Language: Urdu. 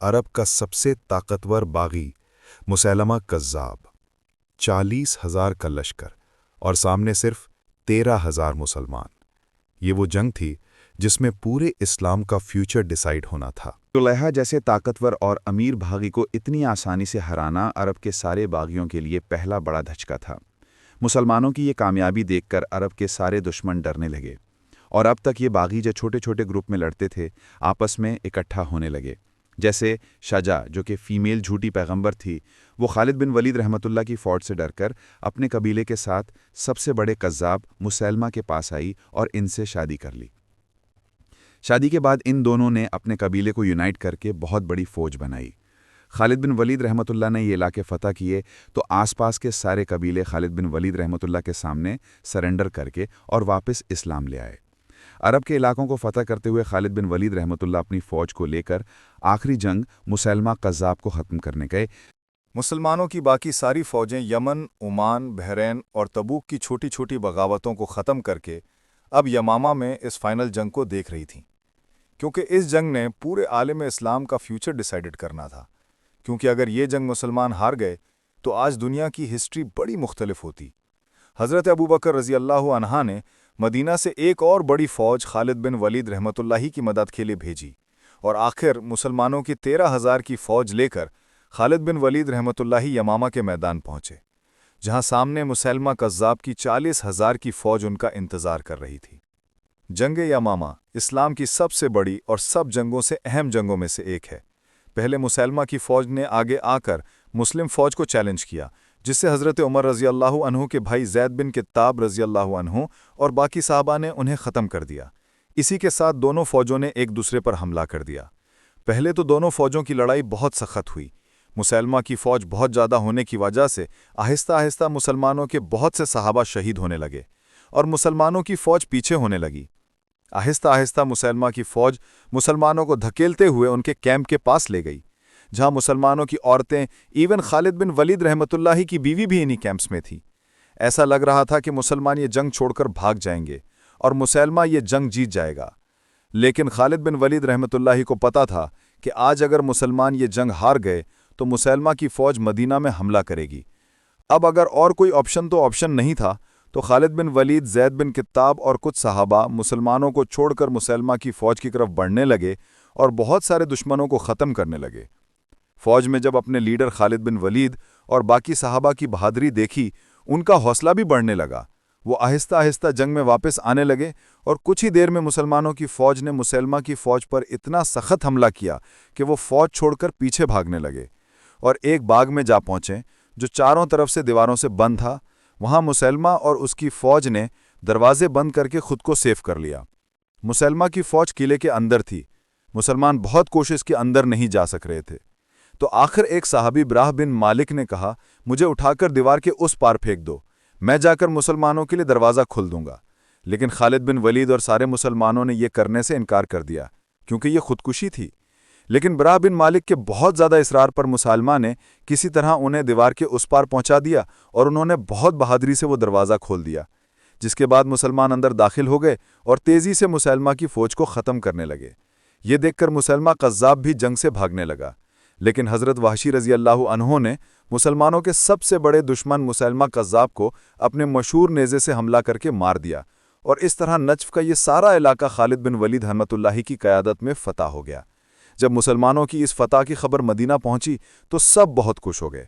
عرب کا سب سے طاقتور باغی مسیلمہ کذاب، 40,000 کا لشکر اور سامنے صرف 13,000 مسلمان۔ یہ وہ جنگ تھی جس میں پورے اسلام کا فیوچر ڈیسائیڈ ہونا تھا۔ طلحہ جیسے طاقتور اور امیر بھاگی کو اتنی آسانی سے ہرانا عرب کے سارے باغیوں کے لیے پہلا بڑا دھچکا تھا۔ مسلمانوں کی یہ کامیابی دیکھ کر عرب کے سارے دشمن ڈرنے لگے، اور اب تک یہ باغی جو چھوٹے چھوٹے گروپ میں لڑتے تھے آپس میں اکٹھا ہونے لگے۔ جیسے شجاع جو کہ فیمیل جھوٹی پیغمبر تھی، وہ خالد بن ولید رحمۃ اللہ کی فوج سے ڈر کر اپنے قبیلے کے ساتھ سب سے بڑے قذاب مسیلمہ کے پاس آئی اور ان سے شادی کر لی۔ شادی کے بعد ان دونوں نے اپنے قبیلے کو یونائٹ کر کے بہت بڑی فوج بنائی۔ خالد بن ولید رحمۃ اللہ نے یہ علاقے فتح کیے تو آس پاس کے سارے قبیلے خالد بن ولید رحمۃ اللہ کے سامنے سرنڈر کر کے اور واپس اسلام لے آئے۔ عرب کے علاقوں کو فتح کرتے ہوئے خالد بن ولید رحمۃ اللہ اپنی فوج کو لے کر آخری جنگ مسیلمہ قذاب کو ختم کرنے گئے۔ مسلمانوں کی باقی ساری فوجیں یمن، عمان، بحرین اور تبوک کی چھوٹی چھوٹی بغاوتوں کو ختم کر کے اب یمامہ میں اس فائنل جنگ کو دیکھ رہی تھیں، کیونکہ اس جنگ نے پورے عالم اسلام کا فیوچر ڈیسائیڈڈ کرنا تھا۔ کیونکہ اگر یہ جنگ مسلمان ہار گئے تو آج دنیا کی ہسٹری بڑی مختلف ہوتی۔ حضرت ابوبکر رضی اللہ عنہ نے مدینہ سے ایک اور بڑی فوج خالد بن ولید رحمۃ اللہ کی مدد کے لیے بھیجی، اور آخر مسلمانوں کی 13,000 کی فوج لے کر خالد بن ولید رحمۃ اللہ یمامہ کے میدان پہنچے، جہاں سامنے مسیلمہ کذاب کی 40,000 کی فوج ان کا انتظار کر رہی تھی۔ جنگ یمامہ اسلام کی سب سے بڑی اور سب جنگوں سے اہم جنگوں میں سے ایک ہے۔ پہلے مسیلمہ کی فوج نے آگے آ کر مسلم فوج کو چیلنج کیا، جس سے حضرت عمر رضی اللہ عنہ کے بھائی زید بن کتاب رضی اللہ عنہ اور باقی صحابہ نے انہیں ختم کر دیا۔ اسی کے ساتھ دونوں فوجوں نے ایک دوسرے پر حملہ کر دیا۔ پہلے تو دونوں فوجوں کی لڑائی بہت سخت ہوئی۔ مسیلمہ کی فوج بہت زیادہ ہونے کی وجہ سے آہستہ آہستہ مسلمانوں کے بہت سے صحابہ شہید ہونے لگے، اور مسلمانوں کی فوج پیچھے ہونے لگی۔ آہستہ آہستہ مسیلمہ کی فوج مسلمانوں کو دھکیلتے ہوئے ان کے کیمپ کے پاس لے گئی، جہاں مسلمانوں کی عورتیں، ایون خالد بن ولید رحمۃ اللہ کی بیوی بھی انہی کیمپس میں تھی۔ ایسا لگ رہا تھا کہ مسلمان یہ جنگ چھوڑ کر بھاگ جائیں گے اور مسیلمہ یہ جنگ جیت جائے گا، لیکن خالد بن ولید رحمۃ اللہ کو پتا تھا کہ آج اگر مسلمان یہ جنگ ہار گئے تو مسیلمہ کی فوج مدینہ میں حملہ کرے گی۔ اب اگر اور کوئی آپشن تو آپشن نہیں تھا، تو خالد بن ولید، زید بن کتاب اور کچھ صحابہ مسلمانوں کو چھوڑ کر مسیلمہ کی فوج کی طرف بڑھنے لگے اور بہت سارے دشمنوں کو ختم کرنے لگے۔ فوج میں جب اپنے لیڈر خالد بن ولید اور باقی صحابہ کی بہادری دیکھی، ان کا حوصلہ بھی بڑھنے لگا۔ وہ آہستہ آہستہ جنگ میں واپس آنے لگے، اور کچھ ہی دیر میں مسلمانوں کی فوج نے مسیلمہ کی فوج پر اتنا سخت حملہ کیا کہ وہ فوج چھوڑ کر پیچھے بھاگنے لگے، اور ایک باغ میں جا پہنچے جو چاروں طرف سے دیواروں سے بند تھا۔ وہاں مسیلمہ اور اس کی فوج نے دروازے بند کر کے خود کو سیف کر لیا۔ مسیلمہ کی فوج قلعے کے اندر تھی، مسلمان بہت کوشش کے اندر نہیں جا سک رہے تھے، تو آخر ایک صحابی براہ بن مالک نے کہا، مجھے اٹھا کر دیوار کے اس پار پھینک دو، میں جا کر مسلمانوں کے لیے دروازہ کھول دوں گا۔ لیکن خالد بن ولید اور سارے مسلمانوں نے یہ کرنے سے انکار کر دیا، کیونکہ یہ خودکشی تھی۔ لیکن براہ بن مالک کے بہت زیادہ اصرار پر مسلمہ نے کسی طرح انہیں دیوار کے اس پار پہنچا دیا، اور انہوں نے بہت بہادری سے وہ دروازہ کھول دیا، جس کے بعد مسلمان اندر داخل ہو گئے اور تیزی سے مسلمہ کی فوج کو ختم کرنے لگے۔ یہ دیکھ کر مسلمہ قذاب بھی جنگ سے بھاگنے لگا، لیکن حضرت وحشی رضی اللہ عنہ نے مسلمانوں کے سب سے بڑے دشمن مسلمہ قذاب کو اپنے مشہور نیزے سے حملہ کر کے مار دیا، اور اس طرح نجف کا یہ سارا علاقہ خالد بن ولید رحمۃ اللہ کی قیادت میں فتح ہو گیا۔ جب مسلمانوں کی اس فتح کی خبر مدینہ پہنچی تو سب بہت خوش ہو گئے۔